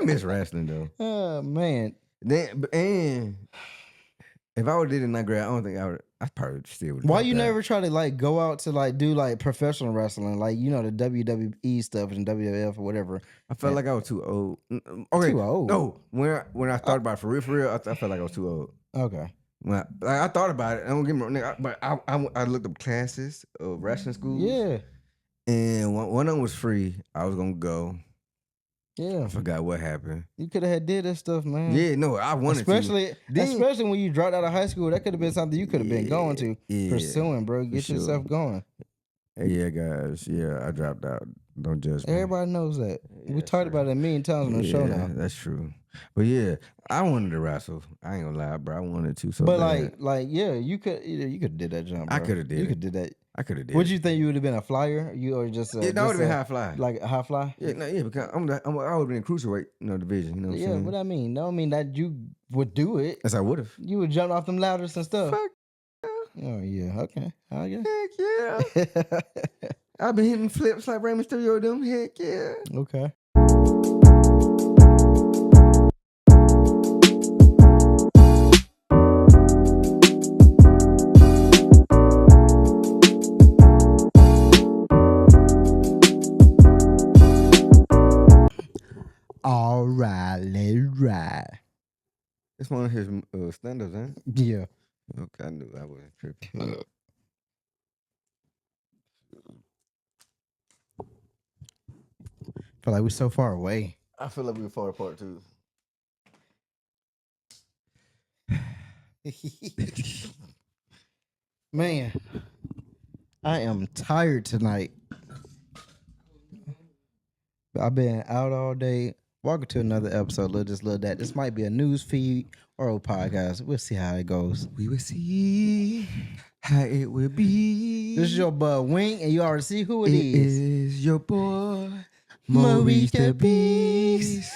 I miss wrestling though. Oh man. And if I would did it in ninth grade, I don't think I would. I probably still would. Why you never try to like go out to like do like professional wrestling, like the WWE stuff and WWF or whatever? I felt like I was too old. Okay, Too old? No, when I thought about it for real, I felt like I was too old. Okay. When I thought about it. I don't get me wrong, but I looked up classes of wrestling schools. Yeah. And one of them was free. I was gonna go. Yeah. I forgot what happened. You could have did that stuff, man. Yeah, no, I wanted especially when you dropped out of high school. That could have been something you could have been going to pursuing, bro. Get yourself going. Yeah, guys. Yeah, I dropped out. Don't judge me. Everybody knows that. We talked about it a million times on the show now. That's true. But yeah, I wanted to wrestle. I ain't gonna lie, bro. I wanted to so but bad. you could have did that jump, bro. I could have did. You could did that. I could have did. Would you think you would have been a flyer? You or just that would have been high fly. Like a high fly? Yeah, because I would have been in cruiserweight, division. You know what I'm saying? Yeah, what I mean. No, I mean that you would do it. Yes, I would have. You would jump off them ladders and stuff. Fuck. Oh yeah, okay. I guess. Heck yeah. I've been hitting flips like Rey Mysterio. Them. Heck yeah. Okay. All right, let's ride. It's one of his stand-ups, huh? Yeah. Okay, I knew I wasn't tripping. Feel like we're so far away. I feel like we were far apart too. Man, I am tired tonight. I've been out all day. Welcome to another episode, Little This, Little That. This might be a news feed or a podcast. We'll see how it goes. We will see how it will be. This is your bud Wink, and you already see who it is. It is your boy, Maurice the Beast.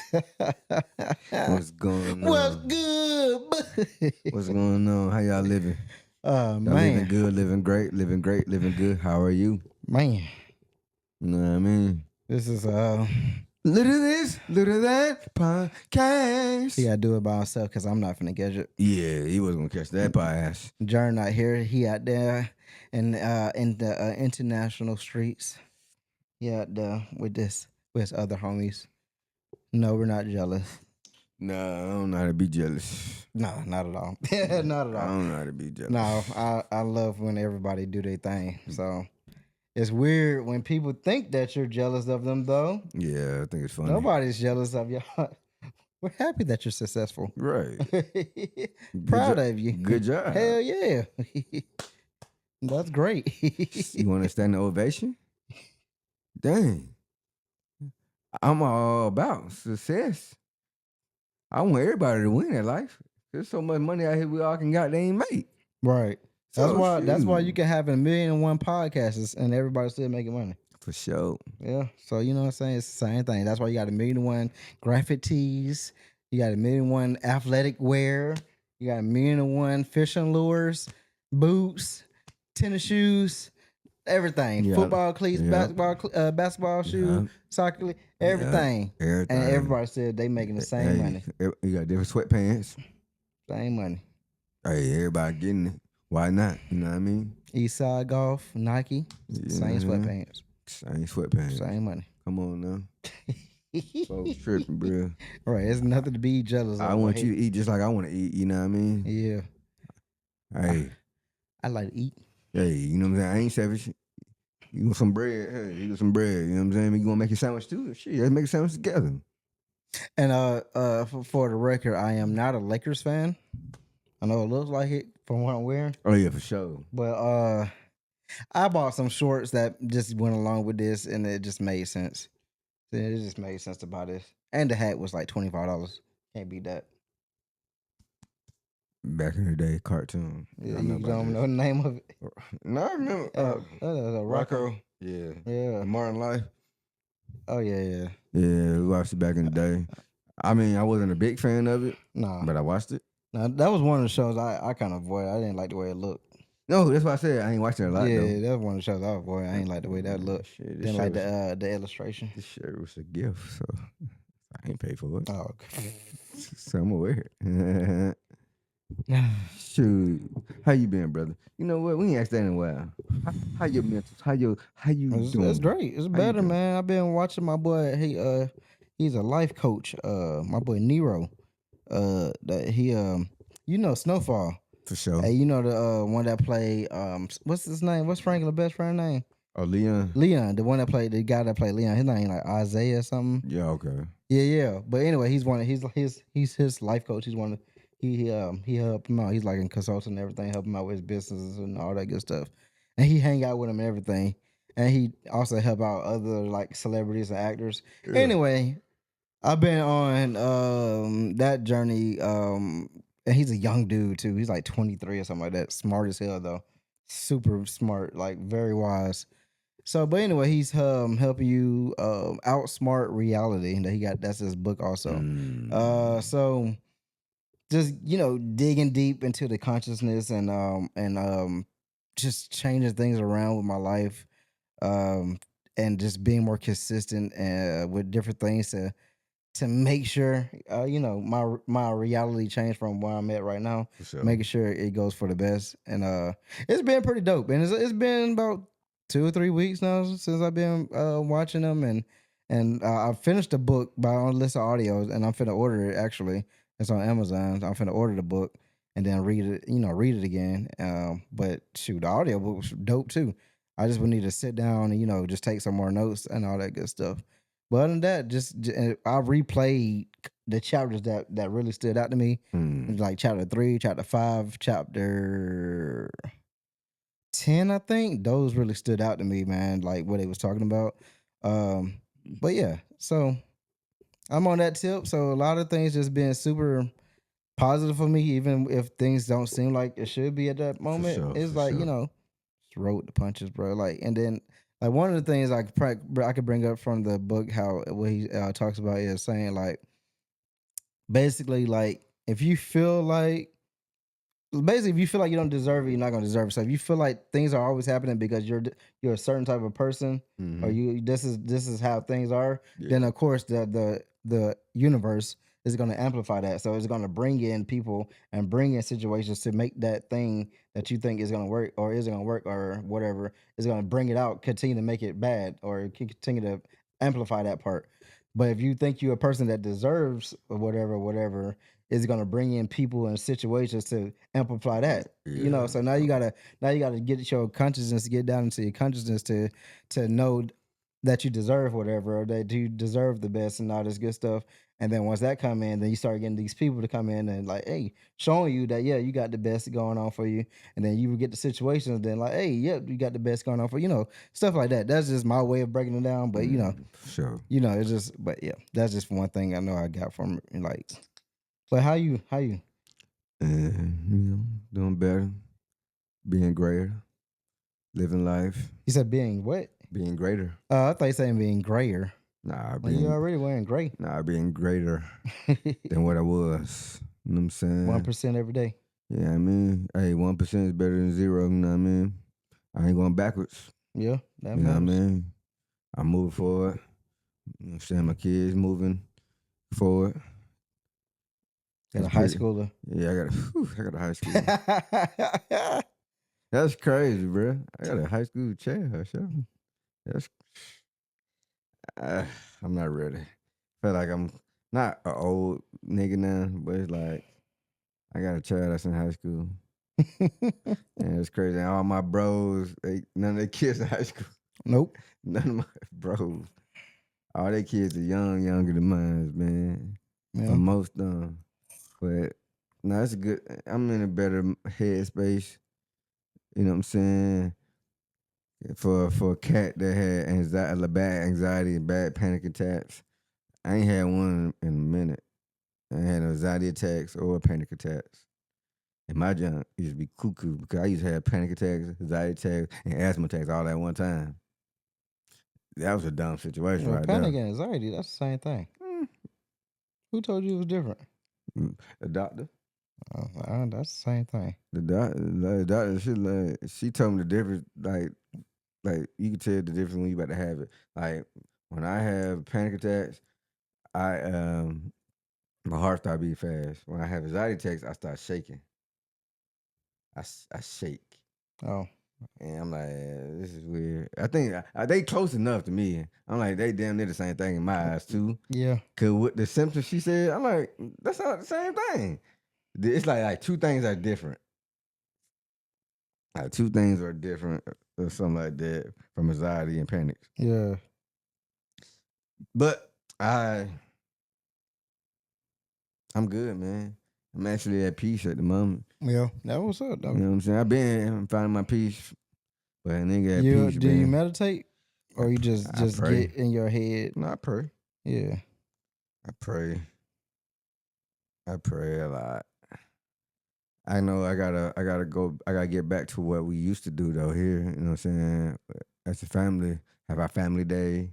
What's going on? What's good? What's going on? How y'all living? Man. Living good, living great, living good. How are you? Man. You know what I mean? This is Little this, little that podcast. He gotta do it by himself because I'm not finna catch it. Yeah, he was gonna catch that by ass. Jern not here. He out there in the international streets. He out there with his other homies. No, we're not jealous. No, I don't know how to be jealous. No, not at all. Not at all. I don't know how to be jealous. No, I love when everybody do their thing. So it's weird when people think that you're jealous of them, though. Yeah, I think it's funny. Nobody's jealous of you. We're happy that you're successful. Right. Proud of you. Good job. Hell yeah. That's great. You want to stand the ovation? Dang. I'm all about success. I want everybody to win in life. There's so much money out here we all can goddamn make. Right. That's So, that's why shoot. you can have 1,000,001 podcasts and everybody's still making money. For sure. Yeah. So you know what I'm saying? It's the same thing. That's why you got 1,000,001 graphic tees. You got 1,000,001 athletic wear. You got 1,000,001 fishing lures, boots, tennis shoes, everything. Yeah. Football cleats, Yeah. basketball shoes, soccer cleats, everything. Everything. And everybody said they making the same money. You got different sweatpants. Same money. Hey, everybody getting it. Why not? You know what I mean? Eastside Golf, Nike, same sweatpants. Same sweatpants. Same money. Come on now. Folks tripping, bro. Right, it's nothing to be jealous of. I want you to eat just like I want to eat. You know what I mean? Yeah. Hey. I like to eat. Hey, you know what I'm saying? I ain't savage. You want some bread? Hey, you want some bread. You know what I'm saying? You want to make a sandwich too? Shit, let's make a sandwich together. And for the record, I am not a Lakers fan. I know it looks like it from what I'm wearing. Oh yeah, for sure. But I bought some shorts that just went along with this, and it just made sense. It just made sense to buy this. And the hat was like $25. Can't beat that. Back in the day, cartoon. Yeah, you don't know the name of it? No, I remember. Rocco. Yeah. Yeah. Martin Life. Oh, yeah. Yeah, we watched it back in the day. I mean, I wasn't a big fan of it, Nah. but I watched it. Now, that was one of the shows I kind of avoided. I didn't like the way it looked. No, that's why I said I ain't watching it a lot, Yeah, though. that was one of the shows I avoided. I ain't like the way that looked. Shit, Didn't like the illustration. This shirt was a gift, so I ain't pay for it. Oh, okay. So I'm aware. Shoot, how you been, brother? You know what? We ain't asked that in a while. How your mental? How you It's doing? great. It's How you better, doing? man. I've been watching my boy. He's a life coach. My boy Nero. That he Snowfall. For sure. Hey, you know the one that played what's his name? What's Franklin's best friend name? Oh, Leon. Leon, the one that played the guy that played Leon. His name like Isaiah or something. Yeah. Okay. Yeah. But anyway, he's one of he's his life coach. He's one of he helped him out. He's like a consultant and everything, help him out with his businesses and all that good stuff. And he hang out with him and everything. And he also help out other like celebrities and actors. Yeah. Anyway, I've been on that journey. And he's a young dude too. He's like 23 or something like that. Smart as hell though. Super smart, like very wise. So, but anyway, he's helping you outsmart reality. And that's his book also. So just digging deep into the consciousness and just changing things around with my life, and just being more consistent with different things to make sure my reality changed from where I'm at right now, For sure. making sure it goes for the best. And it's been pretty dope. And it's been about 2 or 3 weeks now since I've been watching them, and I finished the book by on listen audios, and I'm finna order it. Actually, it's on Amazon. I'm finna order the book and then read it again. But shoot, the audio book was dope too. I just would need to sit down and just take some more notes and all that good stuff. But other than that, I replayed the chapters that really stood out to me, like chapter 3, chapter 5, chapter 10. I think those really stood out to me, man. Like what they was talking about. But yeah, so I'm on that tip. So a lot of things just being super positive for me, even if things don't seem like it should be at that moment. sure, It's for like sure. just roll with the punches, bro. Like, and then like one of the things I could bring up from the book, how what he talks about is saying like basically like if you feel like basically if you feel like you don't deserve it, you're not gonna deserve it. So if you feel like things are always happening because you're a certain type of person, or this is how things are, then of course the universe is gonna amplify that. So it's gonna bring in people and bring in situations to make that thing that you think is gonna work or isn't gonna work or whatever is gonna bring it out, continue to make it bad or continue to amplify that part. But if you think you're a person that deserves or whatever, is going to bring in people and situations to amplify that. Yeah. So now you gotta get your consciousness, get down into your consciousness to know that you deserve whatever, or that you deserve the best and all this good stuff. And then once that come in, then you start getting these people to come in and like, hey, showing you that you got the best going on for you. And then you would get the situations, then like, hey, you got the best going on for stuff like that. That's just my way of breaking it down. But Sure. it's just, but yeah, that's just one thing I know I got from it, like. But how you? Doing better, being greater, living life, You said being what? being greater. I thought you saying being grayer. Nah, Well, you being already wearing gray. being greater than what I was. You know what I'm saying? 1% every day. Yeah, I mean, hey, 1% is better than 0. You know what I mean? I ain't going backwards. Yeah, that You know what I matters. mean? I'm moving forward. You know what I'm saying? My kids moving forward. Got a It's high pretty. schooler. Yeah, I got a high school. That's crazy, bro. I got a high school chair. Sure. That's. I'm not ready. Feel like I'm not an old nigga now, but it's like I got a child that's in high school. And it's crazy. And all my bros, none of their kids in high school. Nope. None of my bros. All their kids are younger than mine, man. Yeah. Or most of them. But no, it's good. I'm in a better headspace. You know what I'm saying? For a cat that had anxiety, bad anxiety and bad panic attacks, I ain't had one in a minute. I ain't had no anxiety attacks or panic attacks. And my junk used to be cuckoo because I used to have panic attacks, anxiety attacks, and asthma attacks all at one time. That was a dumb situation right Panic there. and anxiety, that's the same thing. Who told you it was different? The doctor. That's the same thing. The doctor, she told me the difference, like you can tell the difference when you about to have it. Like when I have panic attacks, I my heart start beating fast. When I have anxiety attacks, I start shaking. I shake. Oh, And I'm like, this is weird. I think they close enough to me. I'm like, they damn near the same thing in my eyes too. yeah. Cause with the symptoms she said, I'm like, that's not the same thing. It's like two things are different. Like two things are different or something like that from anxiety and panic. Yeah. But I'm good, man. I'm actually at peace at the moment. Yeah. That was up, though. You know what I'm saying? I've been finding my peace, but a nigga at You peace, do you man. meditate, or you just I pray. get in your head? No, I pray. Yeah. I pray. I pray a lot. I know I gotta get back to what we used to do though here. You know what I'm saying? As a family, have our family day.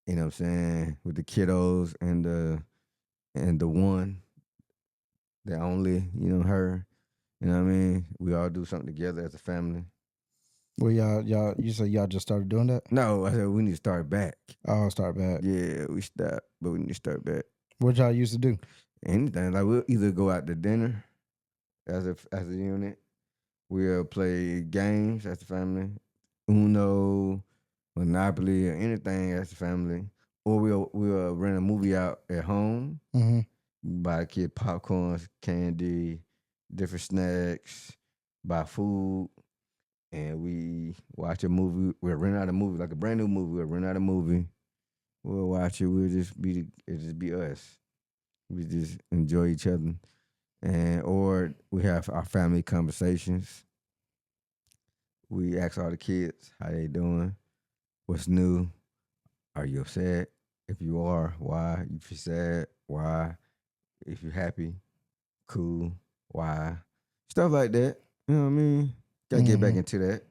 You know what I'm saying? With the kiddos and the one, the only, her. You know what I mean? We all do something together as a family. Well, you said y'all just started doing that? No, I said we need to start back. Oh, start back. Yeah, we stopped, but we need to start back. What y'all used to do? Anything. Like we'll either go out to dinner as a unit. We'll play games as a family. Uno, Monopoly, or anything as a family. Or we'll rent a movie out at home. Mm-hmm. Buy a kid popcorn, candy, different snacks, buy food, and we watch a movie. We'll rent out a movie, like a brand new movie. We'll rent out a movie. We'll watch it. It'll just be us. We just enjoy each other. Or we have our family conversations. We ask all the kids how they doing, what's new, are you upset? If you are, why? If you're sad, why? If you're happy, cool, why? Stuff like that. You know what I mean? Gotta get back into that.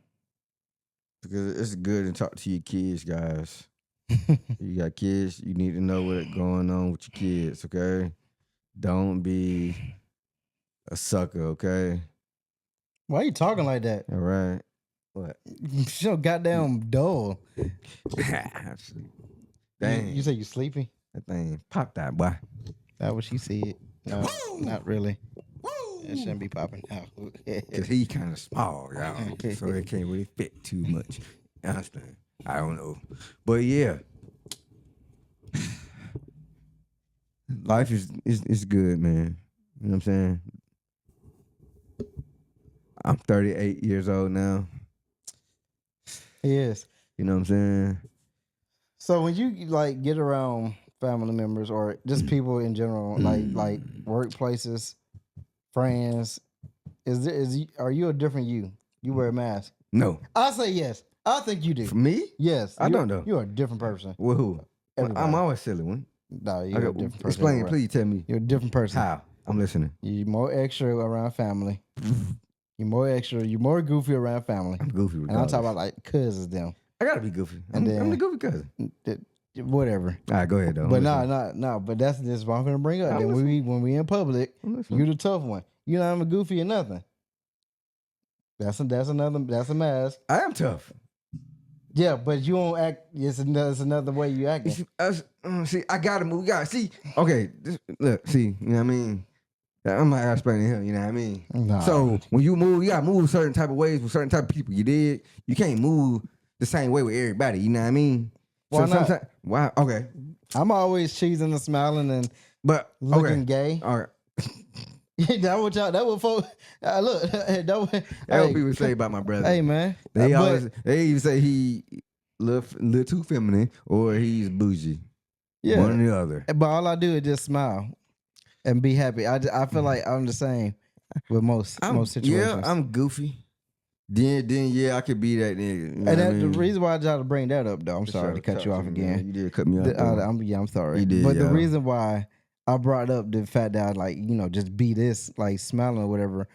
Because it's good to talk to your kids, guys. You got kids, you need to know what's going on with your kids, okay? Don't be a sucker, okay? Why you talking like that? All right. What? You so goddamn dull. Dang. You say you sleepy? That thing popped that, boy. That what she said. No, not really. It shouldn't be popping out. Because he kind of small, y'all. So it can't really fit too much. You understand? I don't know. But yeah. Life is good, man. You know what I'm saying? I'm 38 years old now. Yes. You know what I'm saying? So when you like get around family members or just people in general, like workplaces, friends, are you a different you? You wear a mask? No. I say yes. I think you do. For me? Yes. I don't know. You're a different person. With who? Everybody. I'm always silly one. No, you're a different person. Explain it, please tell me. You're a different person. How? I'm listening. You're more extra around family. You're more extra. You're more goofy around family. I'm goofy regardless. And I'm talking about like cousins them. I gotta be goofy. I'm the goofy cousin. Whatever. All right, go ahead though. But no. But that's what I'm gonna bring up. Then when we in public, you the tough one. You know I'm a goofy or nothing. That's a mask. I am tough. Yeah, but you don't act. It's another way you act. See, I gotta move. See. Okay, look. See, you know what I mean. I'm not explaining him. You know what I mean. Nah. So when you move, you gotta move certain type of ways with certain type of people. You did. You can't move the same way with everybody. You know what I mean. Why not? Why? Okay. I'm always cheesing and smiling and looking gay. All right. That what folks look. That what people say about my brother. Hey man, they even say he little too feminine or he's bougie. Yeah, one or the other. But all I do is just smile and be happy. I feel like I'm the same with most situations. Yeah, I'm goofy. Then yeah, I could be that nigga. You know And the reason why I tried to bring that up though, I'm sorry to cut you off again. Man. You did cut me off. I'm sorry. You did, but the reason why I brought up the fact that I like, just be this, like smiling or whatever,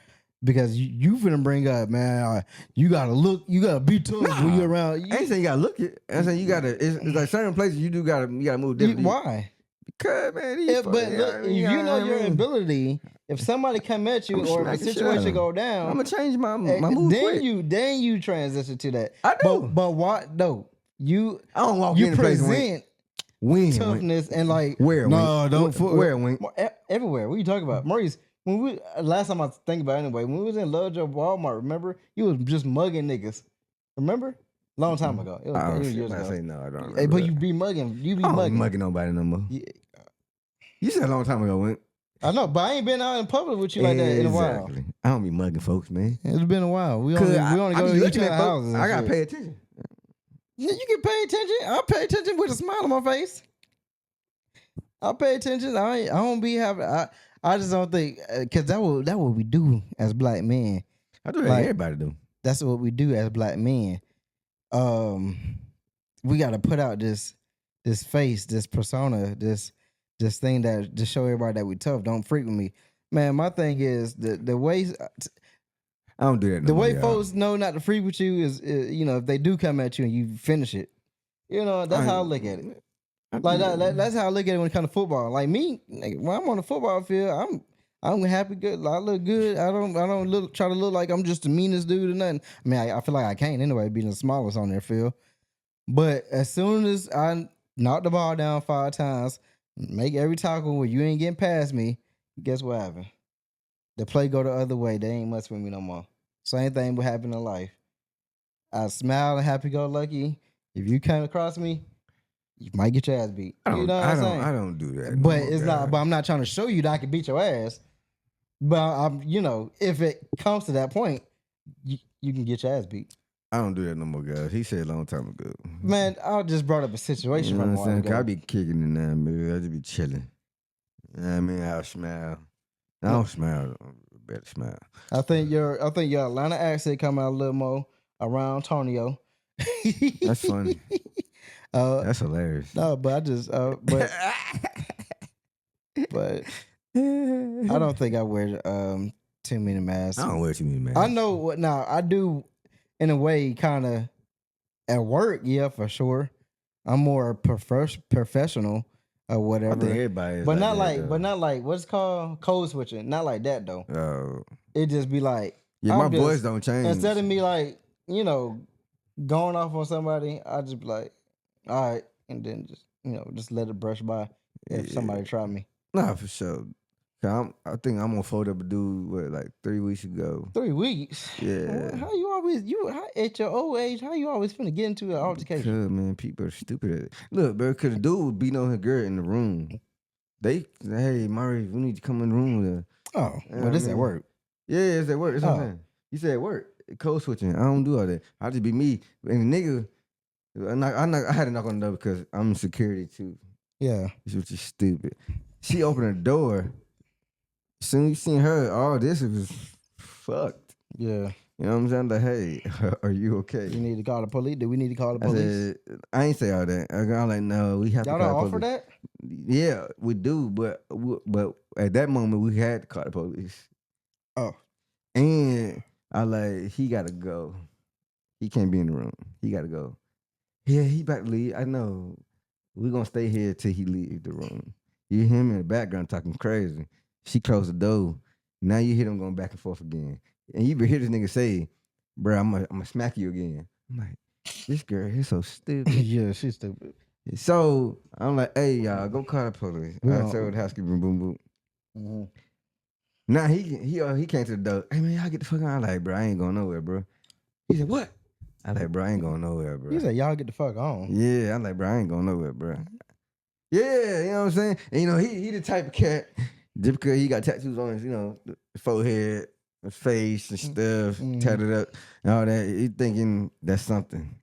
because you finna bring up, man, you gotta be tough when you're around. I ain't saying you gotta look it. I'm saying you gotta, it's like certain places you gotta move differently. Why? Because, man, if you know your ability, if somebody come at you or if a situation go down, I'm gonna change my move then you transition to that. I do. But what? No, I don't walk in the place present When? toughness and like Where? no, don't fool. Where? When? Everywhere. What are you talking about, Maurice? When we last time I think about it anyway, when we was in Lovejoy Walmart, remember you was just mugging niggas. Remember? Long time ago. It Oh, was shit, years I ago. say no, I don't remember. Hey, but that. you be mugging. You be I don't mugging. mugging nobody no more. Yeah, You said a long time ago, when? I know, but I ain't been out in public with you like that in a while. Exactly. I don't be mugging folks, man. It's been a while. We 'Cause only I go be to each looking other's at folks. houses. and I gotta shit. pay attention. Yeah, you can pay attention. I'll pay attention with a smile on my face. I'll pay attention. I don't be having. I just don't think because that what we do as black men. I do that. Like- Everybody do. That's what we do as black men. We got to put out this face, this persona, this thing that to show everybody that we tough. Don't freak with me, man. My thing is the way I don't do that. No the more, way y'all. folks know not to freak with you is you know, if they do come at you and you finish it, you know, that's how I look at it. Like that's how I look at it when it comes to football. Like me, like, when I'm on the football field, I'm happy, good. I look good. I don't try to look like I'm just the meanest dude or nothing. I mean, I feel like I can't anyway, being the smallest on their field. But as soon as I knock the ball down 5 times, make every tackle where you ain't getting past me, guess what happened? The play go the other way. They ain't mess with me no more. Same thing would happen in life. I smile and happy go lucky. If you come across me, you might get your ass beat. I don't, You know what I'm saying? I don't do that. no But more, it's God. not. But I'm not trying to show you that I can beat your ass. But I'm, you know, if it comes to that point, you can get your ass beat. I don't do that no more, guys. He said a long time ago. Man, I just brought up a situation You know from a what I'm while saying? 'Cause I ago. be kicking it now, baby. I just be chilling. You know what I mean? I'll smile. I don't smile. I better smile. I think your Atlanta accent come out a little more around Antonio. That's funny. That's hilarious. No, but I just but I don't think I wear too many masks. I don't wear too many masks. I know what now I do in a way kind of at work, yeah, for sure. I'm more professional or I whatever. think everybody is But that, not like what's it called code switching. Not like that though. It just be like yeah, I'm my just- voice don't change. instead of me like, you know, going off on somebody, I just be like, all right, and then just, you know, just let it brush by if Yeah. somebody try me. Nah, for sure. 'Cause I think I'm gonna fold up a dude like 3 weeks ago. 3 weeks. Yeah. How you always at your old age? How you always finna get into an altercation? Cause man, people are stupid. Look, bro, cause the dude was beating on her girl in the room. They, hey, Murray, we need to come in the room with her. Oh, Yeah, well, this I at mean- work. Yeah, it's at work. That's what I'm Oh. saying. You said at work. Code switching. I don't do all that. I just be me. And the nigga, I had to knock on the door because I'm in security too. Yeah. Which is stupid. She opened the door. Soon you seen her, all this was fucked. Yeah. You know what I'm saying? Like, hey, are you okay? You need to call the police. Do we need to call the I police? said, I ain't say all that. I'm like, no, we have Y'all to don't call the offer police. that? Yeah, we do, but at that moment we had to call the police. Oh. And I like, he gotta go. He can't be in the room. He gotta go. Yeah, he about to leave. I know. We're gonna stay here till he leave the room. You hear him in the background talking crazy. She closed the door. Now you hear them going back and forth again. And you hear this nigga say, bro, I'm gonna smack you again. I'm like, this girl is so stupid. Yeah, she's stupid. So I'm like, hey, y'all, go call the police. We I don't- told the housekeeper, boom, boom. Mhm. Now he came to the door. Hey man, y'all get the fuck out. I'm like, bro, I ain't going nowhere, bro. He said, what? I like, bro, I ain't going nowhere, bro. He said, y'all get the fuck on. Yeah, I'm like, bro, I ain't going nowhere, bro. Yeah, you know what I'm saying? And you know, he the type of cat, just because he got tattoos on his, you know, the forehead, his face and stuff, Mhm. tatted up and all that. He thinking that's something.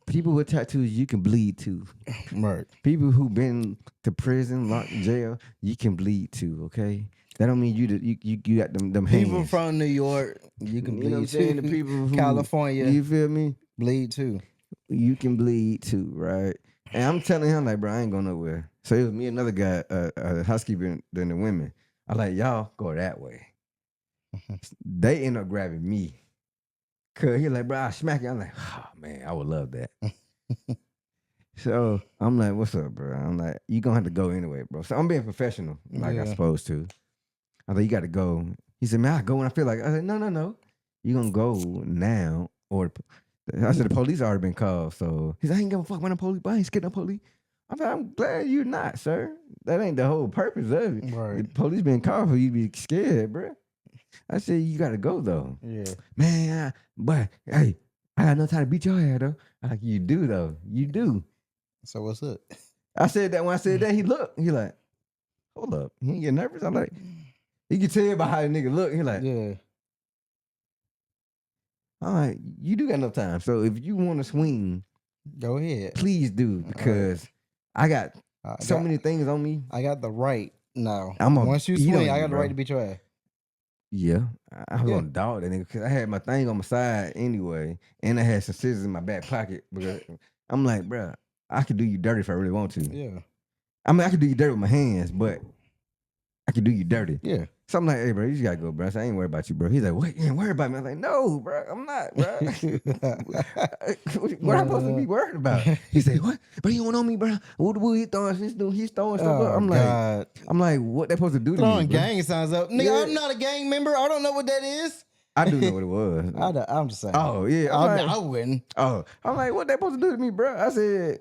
People with tattoos, you can bleed too. Right. People who been to prison, locked in jail, you can bleed too, okay? That don't mean you got them hands. People from New York, you can You bleed know what I'm saying? too. The people who California, you feel me? bleed too. You can bleed too, right? And I'm telling him like, bro, I ain't going nowhere. So it was me and another guy, a housekeeper, than the women. I like, y'all go that way. They end up grabbing me. Cause he like, bro, I smack you. I'm like, oh man, I would love that. So I'm like, what's up, bro? I'm like, you gonna have to go anyway, bro. So I'm being professional, like Yeah. I'm supposed to. I like, you gotta go. He said, man, I go when I feel like. I said, no. You gonna go now or I said the police already been called. So he said, I ain't give a fuck when the police, but I ain't scared of the police. I'm like, I'm glad you're not, sir. That ain't the whole purpose of it. Right. The police been called for you to be scared, bro. I said, you gotta go though. Yeah. Man, but hey, I got no time to beat your ass though. I'm like, you do though. You do. So what's up? I said that when I said that, he looked. He like, hold up. He ain't get nervous. I'm like, you can tell by how the nigga look. He like, Yeah. all right, you do got enough time. So if you want to swing, Go ahead. please do because I got so many things on me. I got the right now. I'm a Once you beat on swing, you, I got the bro. right to beat your ass. Yeah, I was Yeah. gonna dog that nigga because I had my thing on my side anyway, and I had some scissors in my back pocket because I'm like, bro, I could do you dirty if I really want to. Yeah. I mean, I could do you dirty with my hands, but I could do you dirty. Yeah. So I'm like, hey, bro, you just gotta go, bro. I said, I ain't worried about you, bro. He's like, what? You ain't worried about me? I'm like, no, bro, I'm not, bro. What am I supposed to be worried about? He said, what? But you don't know me, bro. What he throwing? He's throwing stuff up. I'm like, what they supposed to do to Throwing me? Bro? gang signs up. Nigga, Yeah. I'm not a gang member. I don't know what that is. I do know what it was. I'm just saying. Oh yeah, I wouldn't. Oh, I'm like, what they supposed to do to me, bro? I said,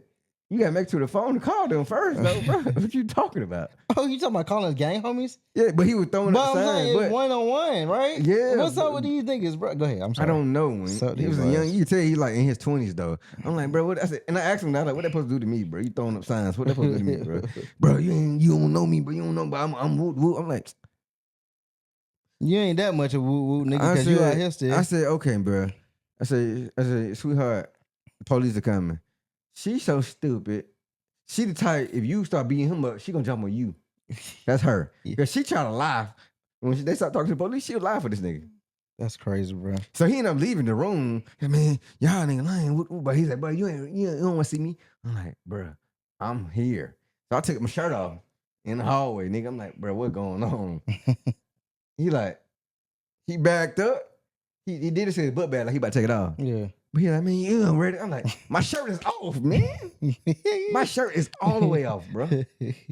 you gotta make to the phone to call them first, though, bro. What you talking about? Oh, you talking about calling us gang homies? Yeah, but he was throwing But up I'm signs. saying But one on one, right? Yeah, What's up but- with these niggas, bro? Go ahead. I'm I sorry. don't know. When So he was these young, boys. you can tell he like in his 20s though. I'm like, bro, what? I said, and I asked him, I was like, what they supposed to do to me, bro? You throwing up signs? What they supposed to do to me, bro? Bro, you don't know me, bro. You don't know, but I'm woo woo. I'm like, You ain't that much of woo woo, nigga, because you out here still. I said, okay, bro. I said, sweetheart, the police are coming. She's so stupid. She the type, if you start beating him up, she gonna jump on you. That's her. Yeah. Because she try to lie. When they start talking to the police, she'll lie for this nigga. That's crazy, bro. So he ended up leaving the room. Hey, man, y'all nigga lying. But he's like, bro, you don't want to see me. I'm like, bro, I'm here. So I took my shirt off in the hallway, nigga. I'm like, bro, what's going on? He backed up. He did it to his butt bag, like he about to take it off. Yeah. But he like, man, you ain't ready. I'm like, my shirt is off, man. My shirt is all the way off, bro.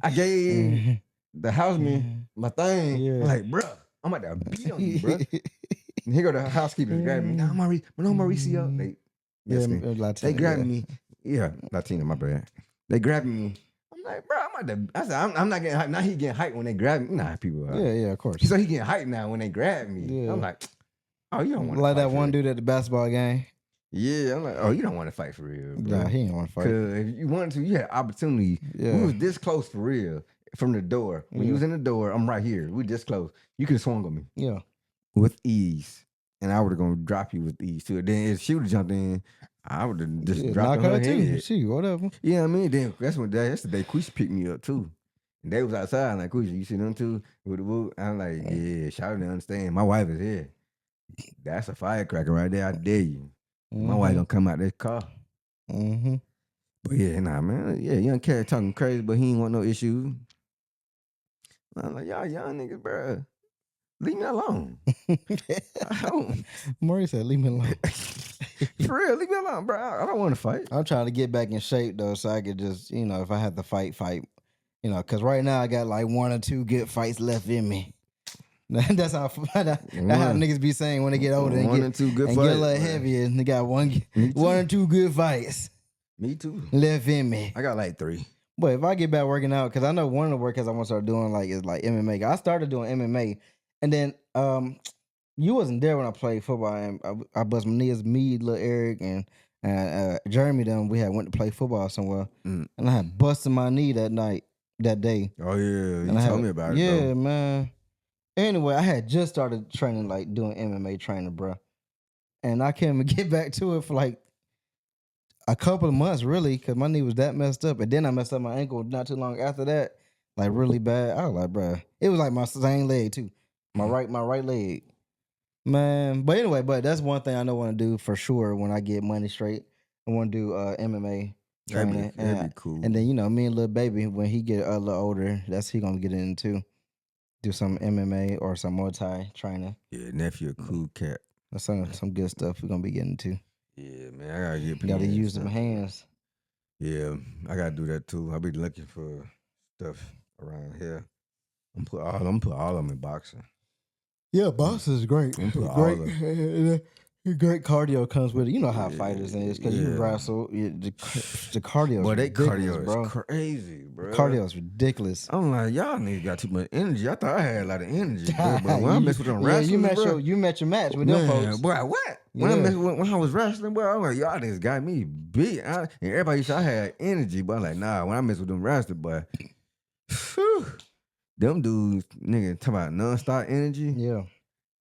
I gave the houseman my thing. Yeah. I'm like, bro, I'm about to beat on you, bro. And here go the housekeepers grabbing me. No, Mauricio. They grabbed me. Yeah, Latina, my bad. They grabbed me. I'm like, bro, I said, I'm not getting hyped. Now he getting hyped when they grab me. Nah, people are. Yeah, of course. So he getting hyped now when they grab me. Yeah. I'm like, oh, you don't want to Like fight that for one real. dude at the basketball game. Yeah, I'm like, oh, you don't want to fight for real, bro. Nah, he ain't want to fight. Because if you wanted to, you had opportunity. Yeah. We was this close for real from the door. When you Yeah. was in the door, I'm right here. We this close. You could have swung on me Yeah. with ease. And I would have gonna drop you with ease too. Then if she would have jumped in, I would have just dropped knock her her too. head. Shoot, whatever. Yeah, I mean, then that's the day Quisha picked me up too. And they was outside. I'm like, Quisha, you see them too with the woo? I'm like, yeah, shout out to understand. My wife is here. That's a firecracker right there. I dare you. My wife gonna come out this car. Mm-hmm. But yeah, nah, man. Yeah, young cat talking crazy, but he ain't want no issues. I'm like, y'all young niggas, bro. Leave me alone. I don't. Maury said, leave me alone. For real, leave me alone, bro. I don't want to fight. I'm trying to get back in shape though, so I could just, if I had to fight. Because right now I got like 1 or 2 good fights left in me. That's how niggas be saying when they get older and One and two good get fights, a little man. heavier. And they got one Me too. or 2 good fights Me too. left in me. I got like 3. But if I get back working out, because I know one of the workouts I want to start doing is like MMA. I started doing MMA, and then you wasn't there when I played football, and I bust my knees. Me, Lil Eric, and Jeremy. Them we had went to play football somewhere, and I had busted my knee that day. Oh yeah, you And told me about it. Yeah, though. man. Anyway, I had just started training, like doing MMA training, bro, and I can't even get back to it for like a couple of months, really, because my knee was that messed up. And then I messed up my ankle not too long after that, like really bad. I was like, bro, it was like my same leg too, my right leg, man. But anyway, that's one thing I know I want to do for sure when I get money straight. I want to do MMA training, That'd be cool. and then me and little baby when he get a little older, that's he gonna get into do some MMA or some Muay Thai training. Yeah, nephew, a cool cat. That's some good stuff we're gonna be getting into. Yeah, man, I gotta get. You gotta pins, use them man. hands. Yeah, I gotta do that too. I'll be looking for stuff around here. I'm put all of them in boxing. Yeah, boxing is great. I'm put all of Great cardio comes with it. You know how Yeah, fighters is because you yeah. wrestle. The cardio is Boy, they ridiculous, cardio bro. is crazy, bro. Cardio is ridiculous. I'm like, y'all niggas got too much energy. I thought I had a lot of energy, bro. But when I You- mess with them yeah, wrestlers, you met bro, your match with them man, folks. boy, what? When I was wrestling, bro, I'm like, y'all niggas got me beat. And everybody said I had energy, but I'm like, nah. When I mess with them wrestlers, boy, phew, them dudes, nigga, talking about nonstop energy. Yeah.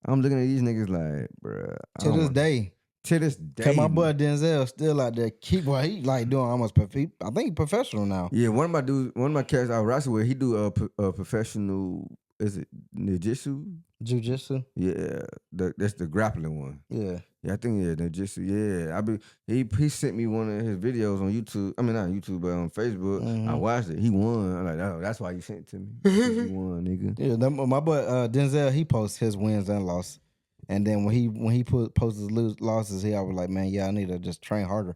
I'm looking at these niggas like, bro. To this day. To this day. Cause my boy Denzel still out there. He like doing almost. I think he professional now. Yeah, one of my cats I wrestle with, he do a professional. Is it Jiu-Jitsu? Jiu-jitsu. Yeah, that's the grappling one. Yeah. Yeah, I think Jiu-Jitsu. Yeah, he sent me one of his videos on YouTube. I mean not on YouTube, but on Facebook. Mhm. I watched it. He won. I'm like, oh, that's why you sent it to me. He won, nigga. Yeah, my boy Denzel, he posts his wins and losses, and then when he posts his losses, he always like, man, yeah, I need to just train harder.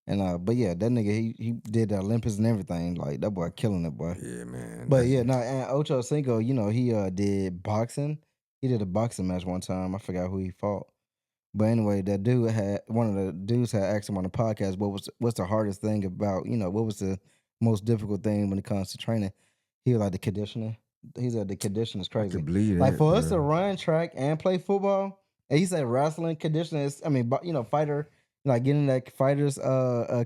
And but yeah, that nigga he did the Olympics and everything. Like that boy killing it, boy. Yeah, man. But yeah, no, and Ocho Cinco, you know, he did boxing. He did a boxing match one time. I forgot who he fought. But anyway, that dude one of the dudes had asked him on the podcast what's the hardest thing about, you know, what was the most difficult thing when it comes to training. He was like the conditioning. He said the conditioning is I crazy. could believe Like that, for us to bro. run track and play football, and he said wrestling conditioning is, I mean, you know, fighter, like getting that fighter's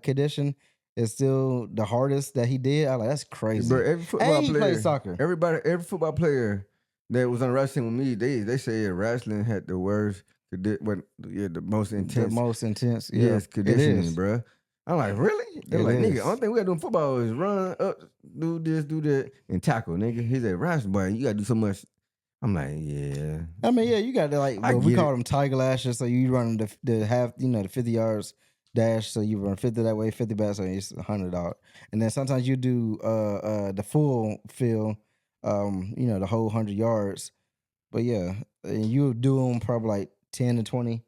condition is still the hardest that he did. I like that's crazy. Bro, every football And he player, played soccer. Every football player that was on wrestling with me, they say wrestling had the worst, the most intense. The most intense, yeah, Yes, it conditioning, is. bro. I'm like, really? They're It like, nigga, is. only thing we gotta do in football is run up, do this, do that, and tackle, nigga. He said, wrestling, boy, you gotta do so much. I'm like, yeah. I mean, yeah, you got to like, I we get call it. them tiger lashes. So you run the half, you know, the 50 yards dash. So you run 50 that way, 50 back. So it's $100. And then sometimes you do the full field, you know, the whole 100 yards. But yeah, and you do them probably like 10 to 20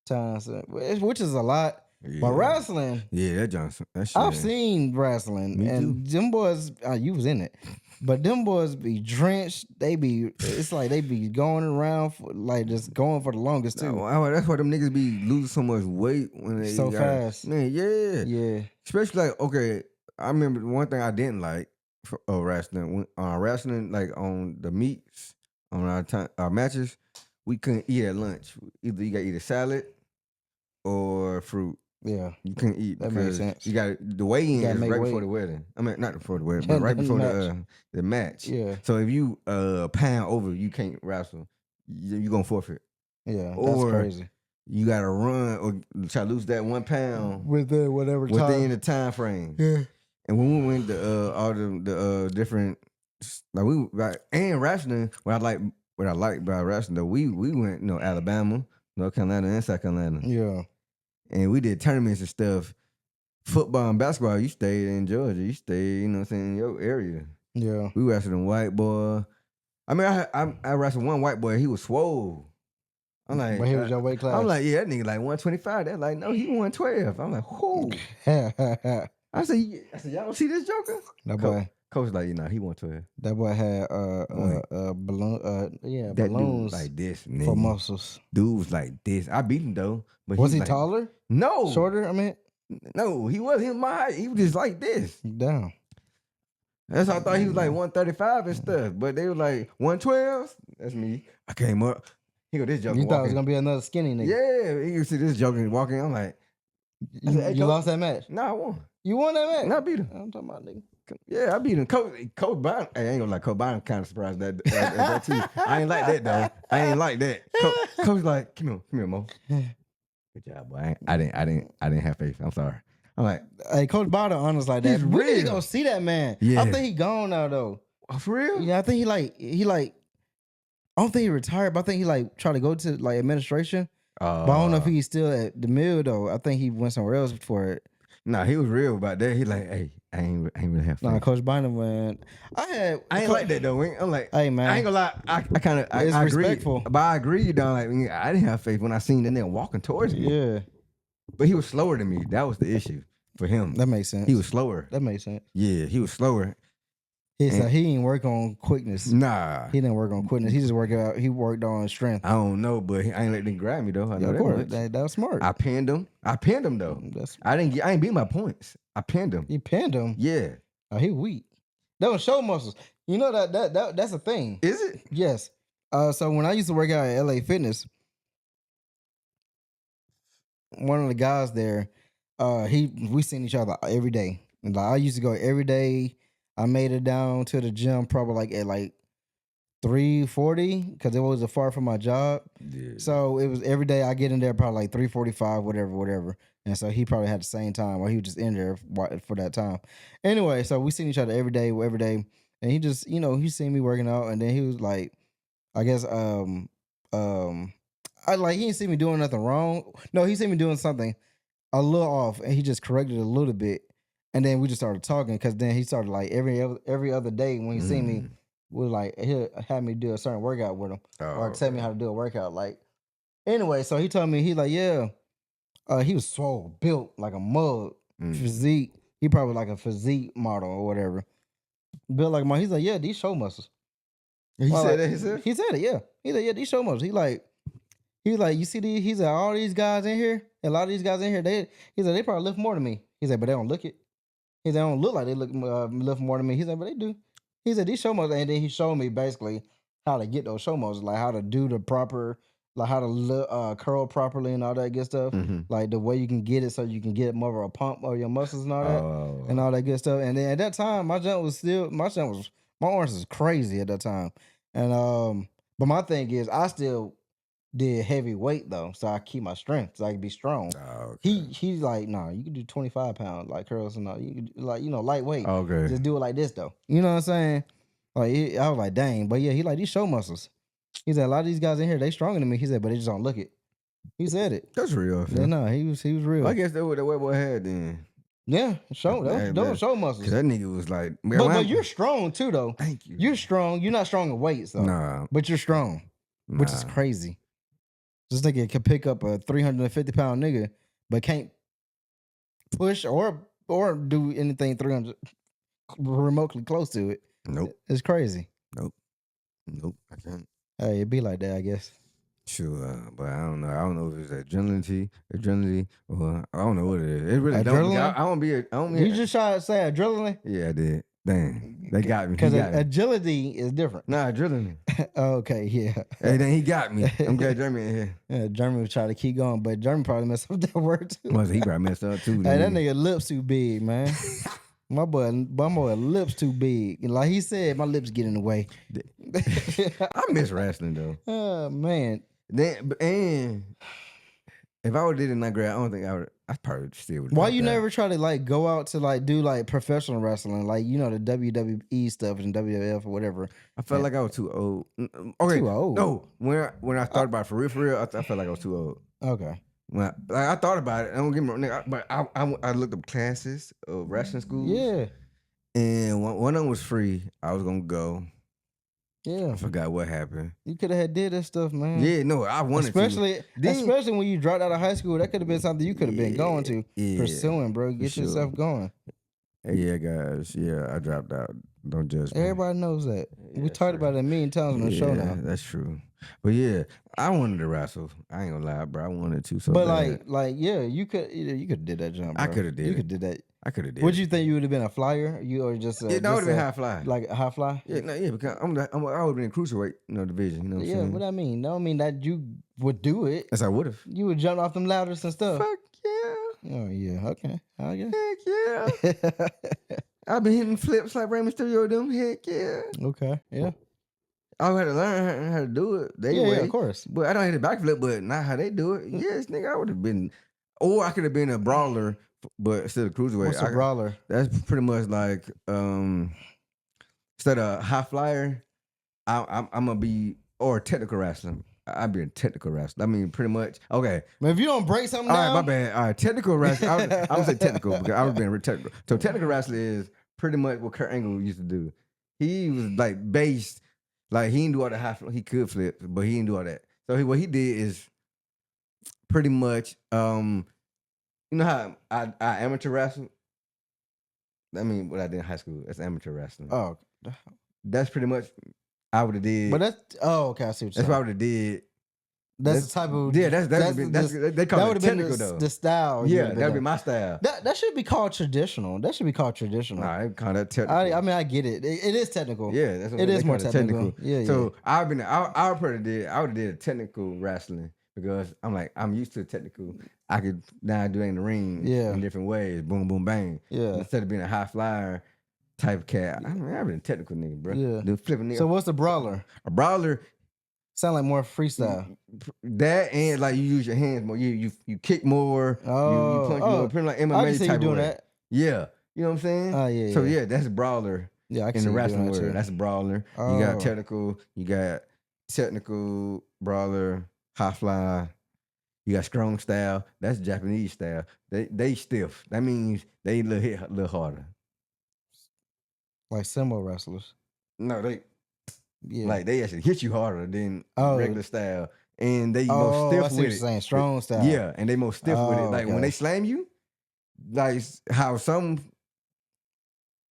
times, which is a lot. Yeah. But wrestling, Yeah, that Johnson. That shit. I've seen wrestling, Me and them boys, you was in it, but them boys be drenched. It's like they be going around like just going for the longest too. No, that's why them niggas be losing so much weight when they So fast. Man, yeah. Yeah, Especially like, okay, I remember one thing I didn't like for wrestling. When wrestling, like on the meets, on our matches, we couldn't eat at lunch. Either you gotta eat a salad or fruit. yeah. You couldn't eat That makes because sense. you got the weigh-in Gotta is make right weight. before the wedding. I mean, not before the wedding, but right The before match. the match. Yeah, So if you pound over, you can't wrestle. You gonna forfeit. yeah. That's Or crazy. you gotta run or try to lose that 1 pound Within whatever within the time frame. Yeah. And when we went to all the different, like and wrestling, what I like about wrestling though, we went, you know, Alabama, North Carolina, and South Carolina, Yeah, and we did tournaments and stuff. Football and basketball, you stayed in Georgia, you stayed, you know what I'm saying, in your area. yeah. We wrestled a white boy. I mean, I wrestled one white boy. He was swole. I'm like, But he was your weight class. I'm like, yeah, that nigga like 125. They're like, no, he 112. I'm like, whoo. I said, y'all don't see this joker? that boy. Coach like, you know, he 112. That boy had balloon, That balloons dude like this, nigga. for muscles. Dude was like this. I beat him though. But Was he like, taller? No. Shorter? I mean, No, he wasn't my height. He was just like this. damn. That's how I thought he was like 135 and stuff. But they were like 112. That's me. I came up. He go, this joker You thought it was walking. gonna be another skinny nigga. Yeah, you see this joker walking. I'm like, I said, hey, You Coach. lost that match. nah, I won. You won that match. Nah, I beat him. I'm talking about nigga. Yeah, I beat him. Coach Bynum. Hey, I ain't gonna lie. Coach Bynum kind of surprised at that too. I ain't like that though. I ain't like that. Coach like, come here, Mo. Good job, boy. I didn't have faith. I'm sorry. I'm like, Hey, Coach Bada honest like that. He's We need to real. go see that man. Yeah. I think he gone now though. oh, for real? Yeah, I think he like. I don't think he retired, but I think he like tried to go to like administration. But I don't know if he's still at the mill though. I think he went somewhere else for it. Nah, he was real about that. He like, hey, I ain't really have faith. Nah, Coach Bynum, man. I ain't like that though. I'm like, Hey man, I ain't gonna lie. I kind of It's I respectful. agree, but I agreed though. Like, I didn't have faith when I seen the nigga walking towards me. Yeah, But he was slower than me. That was the issue for him. that makes sense. He was slower. That makes sense. Yeah, he was slower. He said And- he didn't work on quickness. Nah, He didn't work on quickness. He just worked out. He worked on strength. I don't know, but I ain't let them grab me though. I know Yeah, of that course, much. that was smart. I pinned him. Though. That's I ain't beat my points. I pinned him. he pinned him. Yeah. Oh, he weak. That was show muscles. You know that's a thing. Is it? Yes. So when I used to work out at LA Fitness, one of the guys there, we seen each other every day. And like I used to go every day. I made it down to the gym probably like at like 3:40 because it wasn't far from my job. Yeah. So it was every day I get in there probably like 3:45, whatever. And so he probably had the same time, or he was just in there for that time. Anyway, so we seen each other every day, and he just, he seen me working out, and then he was like, I guess, I like he didn't see me doing nothing wrong. No, he seen me doing something a little off, and he just corrected it a little bit, and then we just started talking because then he started like every other day when he seen me. Was like he'll have me do a certain workout with him or tell me how to do a workout. Like anyway, so he told me he like he was swole, built like a mug, physique. He probably like a physique model or whatever. Built like a mug. He's like, yeah, these show muscles. He said that himself? He said it, yeah. He like, yeah, these show muscles. He like, you see these? He's like, all these guys in here, a lot of these guys in here, they probably lift more than me. He said, but they don't look it. He said, they don't look like they lift more than me. He said, but they do. He said, these show muscles, and then he showed me basically how to get those show muscles, like how to do the proper, like how to curl properly and all that good stuff. Like the way you can get it so you can get more of a pump of your muscles and all that, and all that good stuff. And then at that time, my arms was crazy at that time. And but my thing is, I still did heavy weight though, so I keep my strength, so I can be strong. He's like, nah, you can do 25 pounds like curls and all. You can like, lightweight. Okay. Just do it like this though. You know what I'm saying? Like I was like, dang, but yeah, he like these show muscles. He said a lot of these guys in here, they stronger than me. He said, but they just don't look it. He said it. That's real. Yeah, no, he was real. I guess that's what the white boy had then. Yeah, those show muscles. Cause that nigga was like, but you're strong too though. Thank you. You're strong. You're not strong in weights though. Nah, but you're strong, which is crazy. This nigga can pick up a 350-pound nigga, but can't push or do anything 300 remotely close to it. Nope. It's crazy. Nope. I can't. Hey, it be like that, I guess. Sure, but I don't know. I don't know if it's adrenaline, or I don't know what it is. It really Adrenaline? don't be. You just try to say adrenaline? Yeah, I did. Dang, they got me. Because agility is different. Nah, adrenaline. Okay, yeah. Hey, then he got me. I'm glad Jeremy in here. Yeah, Jeremy was trying to keep going, but Jeremy probably messed up that word too. Well, he probably messed up too. Hey, that nigga lips too big, man. My boy lips too big. Like he said, my lips get in the way. I miss wrestling though. Oh man. And if I would did it in ninth grade, I don't think I would. I probably still would. Why you never try to like go out to like do like professional wrestling, like the WWE stuff and WWF or whatever? I felt like I was too old. Okay, too old. No, when I thought about it, for real, I felt like I was too old. Okay. When I thought about it, I don't get me wrong, but I looked up classes of wrestling schools. Yeah. And one of them was free. I was gonna go. Yeah. I forgot what happened. You could have did that stuff, man. Yeah, no, I wanted especially when you dropped out of high school. That could have been something you could have been going to, pursuing, bro. Get yourself going. Yeah, guys. Yeah, I dropped out. Don't judge me. Everybody knows that. We talked about it a million times on the show now. That's true. But yeah, I wanted to wrestle. I ain't gonna lie, bro. I wanted to. So but bad. yeah, you could have did that jump. Bro. I could have did. You could did that. I could have did. Would you think you would have been a flyer? You or just yeah, that would have been high fly. Like a high fly? Yeah, no, yeah, because I would have been in cruiserweight, division. You know what I'm saying? Yeah, what I mean. That don't mean that you would do it. Yes, I would have. You would jump off them ladders and stuff. Fuck yeah. Oh yeah. Okay. I guess. Heck yeah. I've been hitting flips like Rey Mysterio. Them. Heck yeah. Okay. Yeah. I had to learn how to do it. Yeah, of course. But I don't hit a backflip, but not how they do it. Yes, nigga, I would have been, or I could have been a brawler, but instead of cruiserweight. What's a brawler? That's pretty much like instead of high flyer, I'm gonna be or technical wrestling. I'd be a technical wrestler. I mean, pretty much. Okay. But if you don't break something all down. right, my bad. All right, technical wrestling. I would say technical because I was being technical. So technical wrestling is pretty much what Kurt Angle used to do. He was like based. Like he didn't do all the high flip. He could flip, but he didn't do all that. So what he did is pretty much, you know how I amateur wrestle. I mean, what I did in high school, that's amateur wrestling. Oh, That's pretty much I would have did. But that's okay. I see what you're that's what I saying. would have did. That's the type of Yeah, that's they call it technical though. the style. you Yeah, would've been that'd be done. my style. That should be called traditional. That should be called traditional. Nah, I call that technical. I mean, I get it. It is technical. Yeah, that's what It they is more call it technical. Yeah, So I would have did a technical wrestling because I'm like I'm used to technical. I could now do it in the ring in different ways. Boom, boom, bang. Yeah. Instead of being a high flyer type of cat. I've been a technical nigga, bro. Yeah. The flipping nigga. So what's the brawler? A brawler. Sound like more freestyle. That and like you use your hands more. You kick more. You punch more. Pretty like MMA I can see type you doing way. that. Yeah. You know what I'm saying? Oh yeah. So yeah, that's a brawler. Yeah, I can in see the you wrestling doing that world. too. That's a brawler. Oh. You got technical brawler, high fly. You got strong style. That's Japanese style. They stiff. That means they hit a little harder. Like sumo wrestlers. No, they Yeah. like they actually hit you harder than Oh. regular style, and they more stiff I see with what it. you're saying. Strong style. Yeah, and they more stiff with it. Like when okay. they slam you, like how some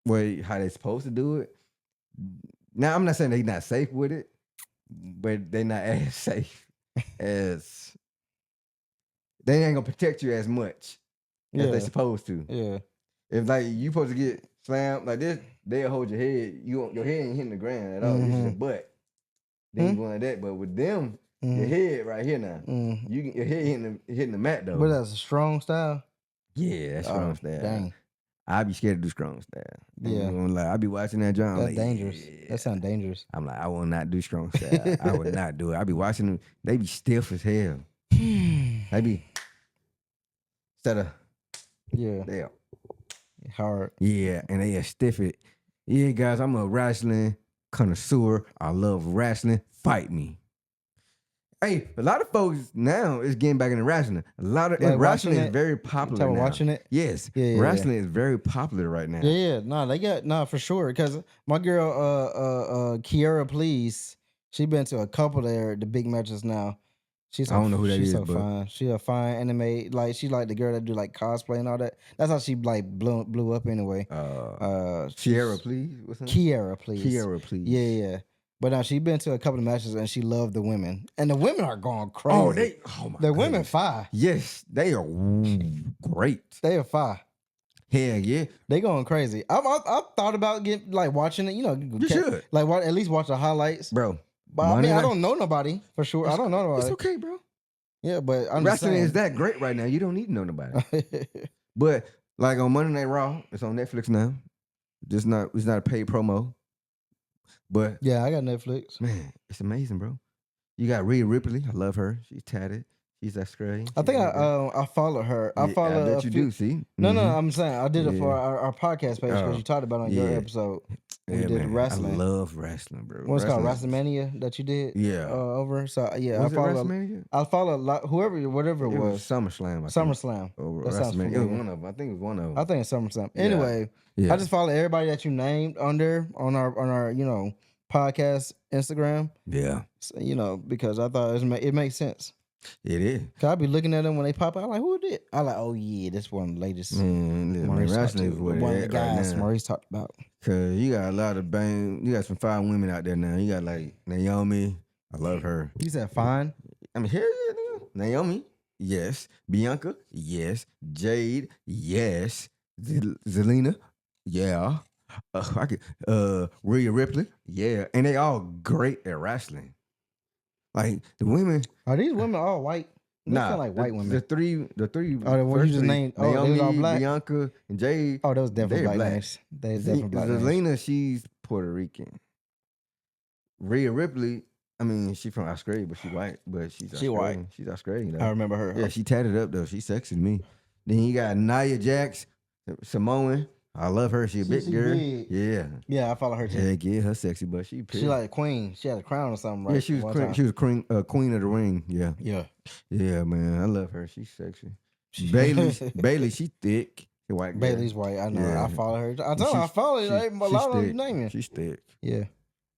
way how they supposed to do it. Now I'm not saying they not safe with it, but they not as safe as they ain't gonna protect you as much as they supposed to. Yeah. If like you supposed to get slammed like this, they'll hold your head. Your head ain't hitting the ground at all. It's just your butt. Then you going like that. But with them, your head right here now. Your head hitting the mat though. But that's a strong style. Yeah, that's strong style. Dang. I be scared to do strong style. Yeah. Like I be watching that John. That's like, dangerous. Yeah. That sounds dangerous. I'm like, I will not do strong style. I would not do it. I be watching them. They be stiff as hell. They be instead of Yeah. Hard. Yeah, and they stiff it. Yeah, guys, I'm a wrestling connoisseur. I love wrestling. Fight me. Hey, a lot of folks now is getting back into wrestling. A lot of Like wrestling watching is it? very You popular talking now. about watching it? Yes, Yeah, wrestling is very popular right now. Yeah. No, they got for sure. Because my girl, Kiera Please, she been to a couple of the big matches now. She's so, I don't know who that she's is, so but- fine. She a fine anime. Like she like the girl that do like cosplay and all that. That's how she like blew up anyway. Sierra, please. What's her name? Kiera Please. Kiera, please. Yeah. But now she been to a couple of matches and she loved the women. And the women are going crazy. Oh my the women goodness. fire. Yes, they are great. They are fire. Hell yeah. They going crazy. I've thought about watching it. You should. like at least watch the highlights. Bro. But I mean, I don't know nobody for sure. I don't know nobody. It's okay, bro. Yeah, but I'm Wrestling just is that great right now. You don't need to know nobody. But like on Monday Night Raw, it's on Netflix now. It's not a paid promo. But yeah, I got Netflix. man, it's amazing, bro. You got Rhea Ripley. I love her. She's tatted. She's Australian. I think I followed her. I followed. I bet you do. See? No, Mhm. I'm saying I did it for our podcast page because you talked about it on your yeah. episode. We Yeah, did man. wrestling. I love wrestling, bro. What's called Wrestling- WrestleMania that you did? Yeah. Over. So yeah, Was I it followed. WrestleMania? I followed It whatever it was was. SummerSlam. I think. SummerSlam. Or That sounds WrestleMania. It was familiar. one of them. I think it was one of them. I think it's SummerSlam. Yeah. Anyway, Yeah. I just follow everybody that you named on there on our podcast Instagram. Yeah. So, because I thought it makes sense. It is. Cause I be looking at them when they pop out. I'm like, who did? I like, oh yeah, this one of the latest. Man, Maurice talked wrestling to. is what One of it the is right guys now. Maurice talked about. Cause you got a lot of you got some fine women out there now. You got like Naomi. I love her. You said fine. I mean, here, Naomi, yes. Bianca, yes. Jade, yes. Zelina, yeah. Rhea Ripley, yeah. And they all great at wrestling. Like the women, Are these women all white? They sound like white women. The three. Oh, the ones you just named. Oh, they was Naomi, all black? Bianca, and Jade. Oh, those definitely they're black black. names. They definitely black names. Zelina, she's Puerto Rican. Rhea Ripley, I mean, she's from Australia, but she's white. But she's She white. Australian. She's Australian though. I remember her. Yeah, she tatted up though. She's sexy to me. Then you got Nia Jax, Samoan. I love her. She a big She girl. big. Yeah. Yeah, I follow her too. Heck yeah, her sexy, but she pretty. She like a queen. She had a crown or something, right? Yeah, she was One queen, time. she was queen of the ring. Yeah. Yeah. Yeah, man. I love her. She's sexy. Bailey, she thick. The white girl. Bailey's white. I know. Yeah. I follow her. I told her I She's- follow her. Like, a she's lot of you thick. naming. She's thick. Yeah.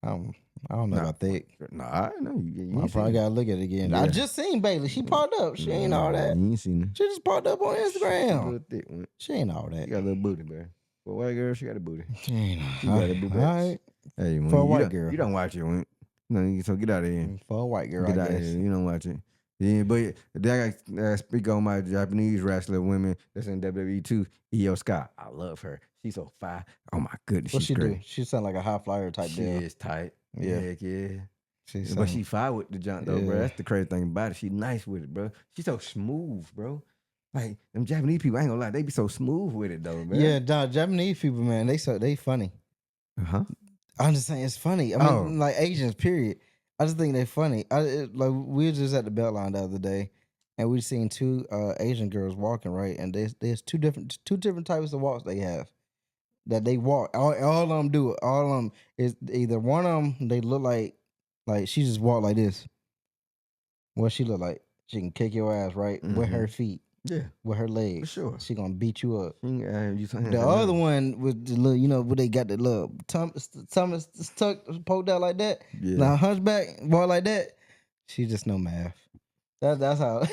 I don't know Nah. about thick. Nah, I know. You I ain't probably seen her. gotta look at it again. I Yeah. just seen Bailey. She popped up. She ain't all that. You ain't seen her. She just popped up on She's a Instagram. little thick one. She ain't all She that. got a little booty, bro. For a white girl, she got a booty. She ain't She got a booty. all right. Hey, For a you white don't, girl. you don't watch it, when, no, so get out of here. For a white girl, Get I out of guess. here. You don't watch it. Yeah, but then I gotta speak on my Japanese wrestler women that's in WWE too. Io Sky. I love her. She's so fine. Oh my goodness, What she's she great. do? She sound like a high flyer type She deal. is tight. Yeah. Heck yeah. She But sound, she fine with the junk though, bro. Yeah. That's the crazy thing about it. She nice with it, bro. She's so smooth, bro. Like them Japanese people, I ain't gonna lie, they be so smooth with it though, man. yeah, Japanese people, man, they funny. Uh-huh. I'm just saying it's funny. I mean, like Asians, period. I just think they're funny. Like we were just at the Beltline the other day, and we seen two Asian girls walking, right? And there's two different types of walks they have that they walk. All of them do it. All of them is either one of them they look like she just walk like this. What she look like? She can kick your ass right with her feet, Yeah, with her for legs. sure. She gonna beat you up. The The other one with the little, where they got the little tummy tucked, poked out like that. Yeah. Now hunchback, walk like that. She just know math. That's how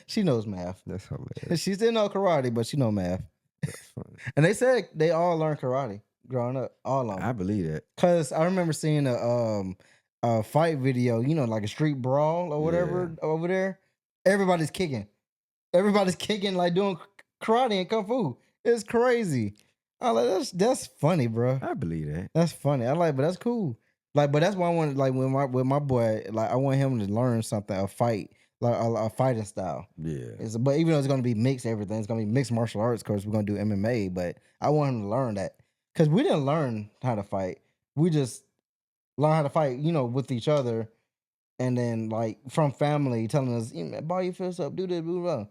she knows math. That's hilarious. She still know karate, but she know math. That's funny. And they said they all learned karate growing up, all of them. I believe that. Cause I remember seeing a fight video, like a street brawl or whatever over there. Everybody's kicking. Everybody's kicking like doing karate and kung fu. It's crazy. I'm like, that's funny, bro. I believe that. That's funny. But that's cool. Like, but that's why I want, like, with my boy, like, I want him to learn something, a fight, like a fighting style. Yeah. But even though it's gonna be mixed, everything, it's gonna be mixed martial arts. Cause we're gonna do MMA, but I want him to learn that. Cause we didn't learn how to fight. We just learn how to fight, with each other, and then like from family telling us, ball your fists up, do this, blah, blah.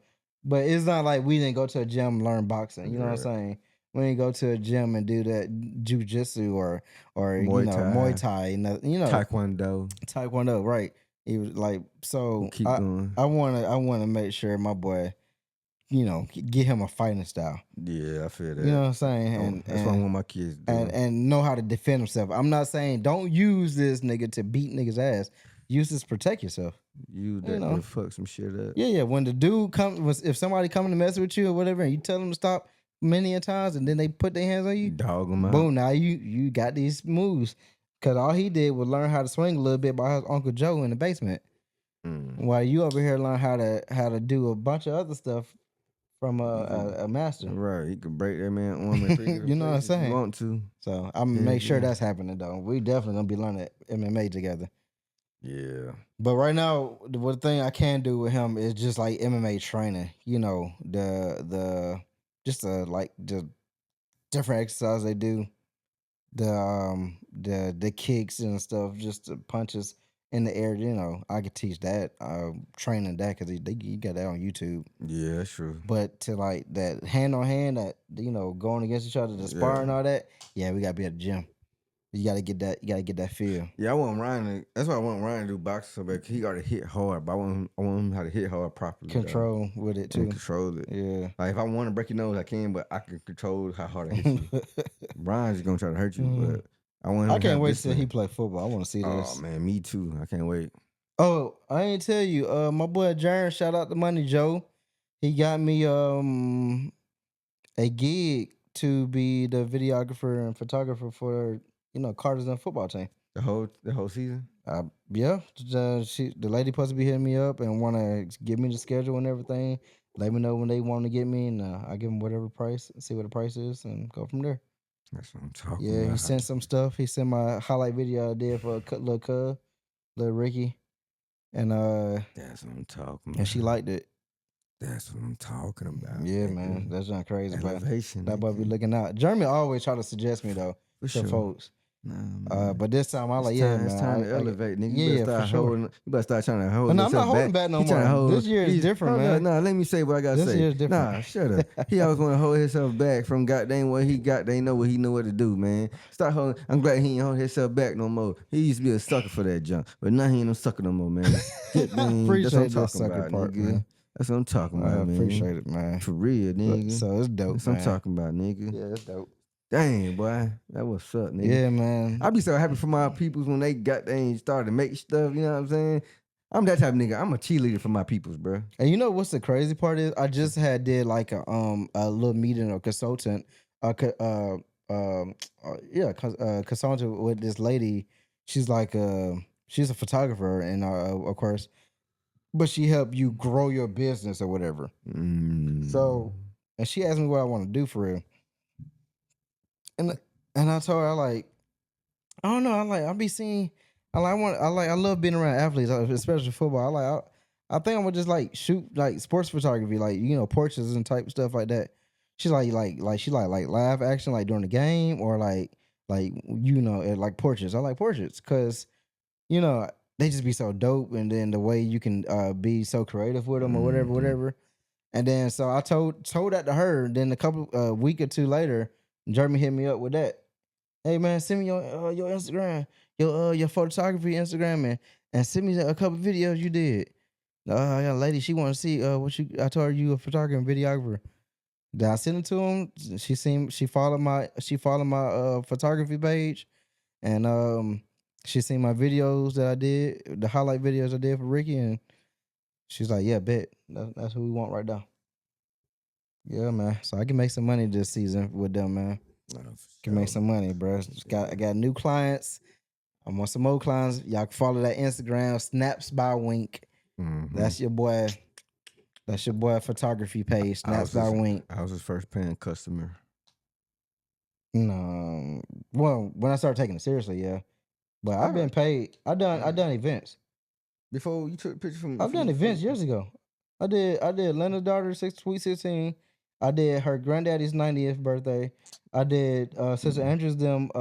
But it's not like we didn't go to a gym and learn boxing. You know what I'm saying? We didn't go to a gym and do that jujitsu or Muay Thai, Taekwondo, right? He was like, so Keep going. I wanna make sure my boy, get him a fighting style. Yeah, I feel that. You know what I'm saying? And that's what I want my kids to do. And know how to defend himself. I'm not saying don't use this nigga to beat niggas ass. Use this to protect yourself. Use that to fuck some shit up. Yeah. When the dude if somebody coming to mess with you or whatever, and you tell them to stop many a times, and then they put their hands on you, dog them out. Boom! Now you got these moves. Cause all he did was learn how to swing a little bit by his Uncle Joe in the basement. While you over here learn how to do a bunch of other stuff from a master. Right, he could break that man arm in 3 different You know what I'm places if saying? you want to. So I'm gonna make sure that's happening though. We definitely gonna be learning MMA together. Yeah. But right now, the one thing I can do with him is just like MMA training. The different exercise they do, the kicks and stuff, just the punches in the air. I could teach that, training that, because you got that on YouTube. Yeah, that's true. But to like that hand on hand, that going against each other, the sparring, all that. Yeah, we gotta be at the gym. You gotta get that. You gotta get that feel. Yeah, I want Ryan. That's why I want Ryan to do boxing so bad. He got to hit hard, but I want him how to hit hard properly. Control with it too. Control it. Yeah. Like if I want to break your nose, I can, but I can control how hard I hit you. Ryan's just gonna try to hurt you, but I want him. I can't wait till he play football. I want to see this. Oh man, me too. I can't wait. Oh, I ain't tell you. My boy Jaron, shout out to Money Joe. He got me a gig to be the videographer and photographer for Carter's and football team. The whole season. Yeah. The lady supposed to be hitting me up and want to give me the schedule and everything. Let me know when they want to get me, and I give them whatever price. See what the price is, and go from there. That's what I'm talking about. Yeah, he sent some stuff. He sent my highlight video I did for little Ricky, and that's what I'm talking about. And she liked it. That's what I'm talking about. Yeah, man, that's not crazy. Elevation. That boy be looking out. Jeremy always try to suggest me though to folks. Nah, but this time I'm like, man. It's time to elevate, nigga. Yeah, for sure. You better start trying to hold. No, I'm not holding back no more. This year is different, man. No, let me say what I gotta say. This year is different. Nah, shut up. He always want to hold himself back from goddamn what he got. They know what to do, man. Start holding. I'm glad he ain't hold himself back no more. He used to be a sucker for that junk, but now he ain't no sucker no more, man. Appreciate that sucker part, man. That's what I'm talking about, man. I appreciate it, man. For real, nigga. So it's dope. That's what I'm talking about, nigga. Yeah, it's dope. Dang, boy. That what's up, nigga. Yeah, man. I be so happy for my peoples when they started to make stuff, you know what I'm saying? I'm that type of nigga. I'm a cheerleader for my peoples, bro. And you know what's the crazy part is? I just did like a little meeting, a consultant, Cassandra with this lady. She's like she's a photographer, and of course, but she helped you grow your business or whatever. So, and she asked me what I want to do for real, and I told her I don't know. I be seeing. I love being around athletes, especially football. I think I'm gonna just like shoot like sports photography, like portraits and type stuff like that. She's like live action, like during the game, or like like portraits. I like portraits because they just be so dope, and then the way you can be so creative with them or whatever. And then so I told that to her. Then a couple week or two later, Jeremy hit me up with that. Hey man, send me your Instagram, your photography Instagram, and send me a couple videos you did. I got a lady, she want to see what you. I told her you a photographer and videographer. Then I sent it to him. She followed my photography page, and she seen my videos that I did, the highlight videos I did for Ricky, and she's like, yeah, bet that's who we want right now. Yeah, man. So I can make some money this season with them, man. Can make some money, bro. I got new clients. I want some more clients. Y'all can follow that Instagram, Snaps by Wink. That's your boy. That's your boy photography page, Snaps by Wink. I was his first paying customer. No, well, when I started taking it seriously, yeah. But I've been paid. I done events. Before you took a picture from. I've done events years ago. I did Leonard's daughter Sweet 16. I did her granddaddy's 90th birthday. I did Sister Andrews them. I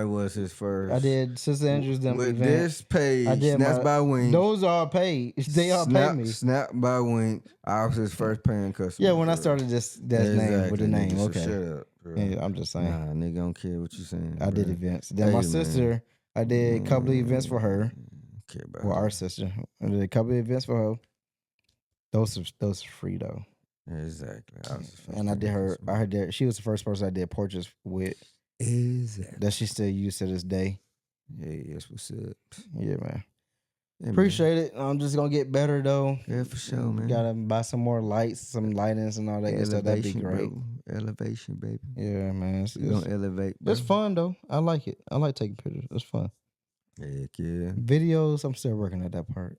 was his first. I did Sister Andrews them with event. this page. I did Snaps by Wink. Those are paid. They all pay me. Snap by Wink. I was his first paying customer. Yeah, when I started that name with the name. Okay. Shut up, bro. Yeah, I'm just saying. Nah, nigga don't care what you saying. I did events. Then my sister, I did a couple of events for her. Okay, bro. Well, our sister. I did a couple of events for her. Those are free though. Exactly. And I did her. I heard that she was the first person I did portraits with. Exactly. That she still used to this day. Hey, yes, what's up? Yeah, man. Yeah, appreciate it. I'm just gonna get better though. Yeah, for sure, man. Gotta buy some more lights, some lightings, and all that good stuff. That'd be great. Bro. Elevation, baby. Yeah, man. It's gonna elevate. Bro. It's fun though. I like it. I like taking pictures. It's fun. Heck yeah. Videos, I'm still working at that part.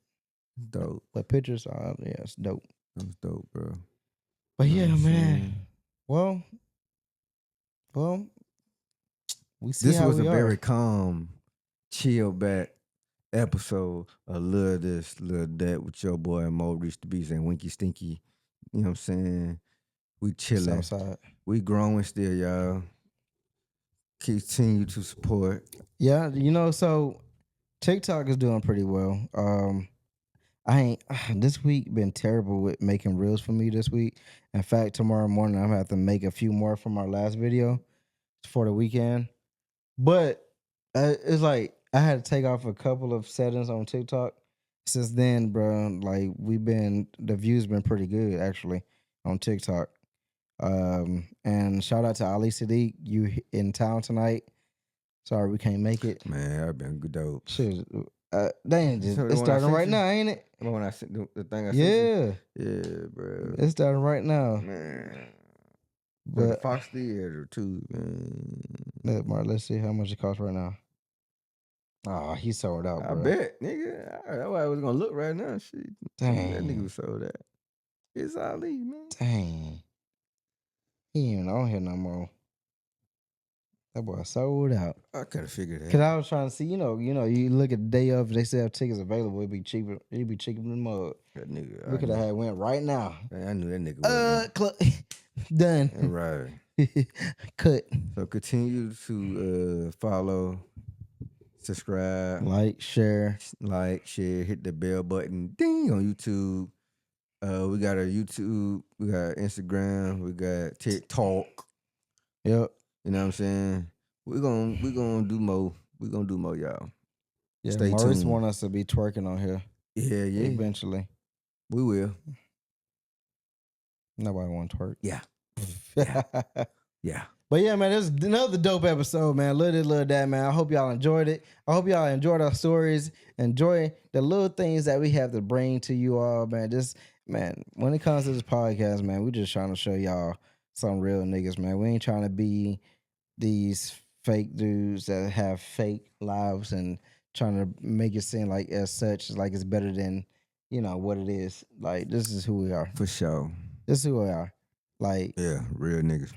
Dope. But pictures, yeah, it's dope. That's dope, bro. But yeah, man. Well, we see this how was we a are. very calm, chill back episode. A little this, little that with your boy Mo Reach the Beast and Winky Stinky. You know what I'm saying? We chilling. Southside. We growing still, y'all. Continue to support. Yeah, so TikTok is doing pretty well. I ain't this week been terrible with making reels for me this week. In fact, tomorrow morning I'm gonna have to make a few more from our last video for the weekend. But it's like I had to take off a couple of settings on TikTok. Since then, bro, like the views been pretty good actually on TikTok. And shout out to Ali Sadiq, you in town tonight. Sorry we can't make it. Man, I've been good dope. Shit, it's starting right now, ain't it? When I sent the thing I sent you? Yeah, bro. It's starting right now. Man. But Fox Theater too, man. Mark, let's see how much it costs right now. Oh, he sold out, bro. I bet, nigga. That's why I was gonna look right now. Shit. Dang. That nigga was sold out. It's Ali, man. Dang. He ain't even on here no more. That boy sold out. I could have figured that. Cause I was trying to see, you look at the day of, they say have tickets available, it'd be cheaper. It'd be cheaper than mud. That nigga. We could have had went right now. Man, I knew that nigga. Done. Right. Cut. So continue to follow, subscribe, like, share, hit the bell button, ding on YouTube. We got our YouTube, we got Instagram, we got TikTok. Yep. You know what I'm saying? We're gonna do more. We're gonna do more, y'all. Yeah, stay Maurice tuned. Want us to be twerking on here. Yeah. Eventually. We will. Nobody want to twerk. Yeah. Yeah. But yeah, man, this is another dope episode, man. Little that, man. I hope y'all enjoyed it. I hope y'all enjoyed our stories. Enjoy the little things that we have to bring to you all, man. When it comes to this podcast, man, we're just trying to show y'all some real niggas, man. We ain't trying to be these fake dudes that have fake lives and trying to make it seem like as such like it's better than what it is. Like this is who we are. For sure. This is who we are. Like Yeah, real niggas.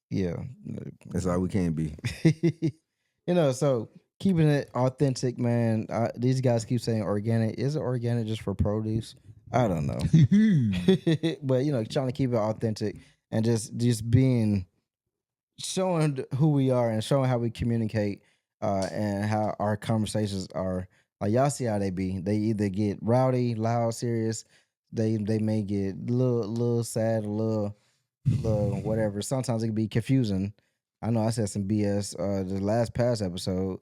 yeah. That's all we can be. So keeping it authentic, man. These guys keep saying organic. Is it organic just for produce? I don't know. But trying to keep it authentic and just being showing who we are and showing how we communicate and how our conversations are. Like y'all see how they be. They either get rowdy, loud, serious. They may get little sad, a little whatever. Sometimes it can be confusing. I know I said some BS the last past episode.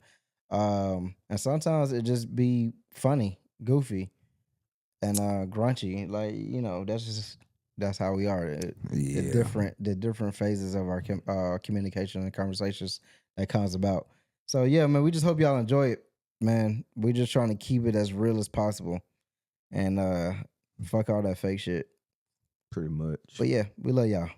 And sometimes it just be funny, goofy, and grunchy. Like, that's how we are. Yeah. The different phases of our communication and conversations that comes about. So yeah, man, we just hope y'all enjoy it, man. We just trying to keep it as real as possible. And fuck all that fake shit. Pretty much. But yeah, we love y'all.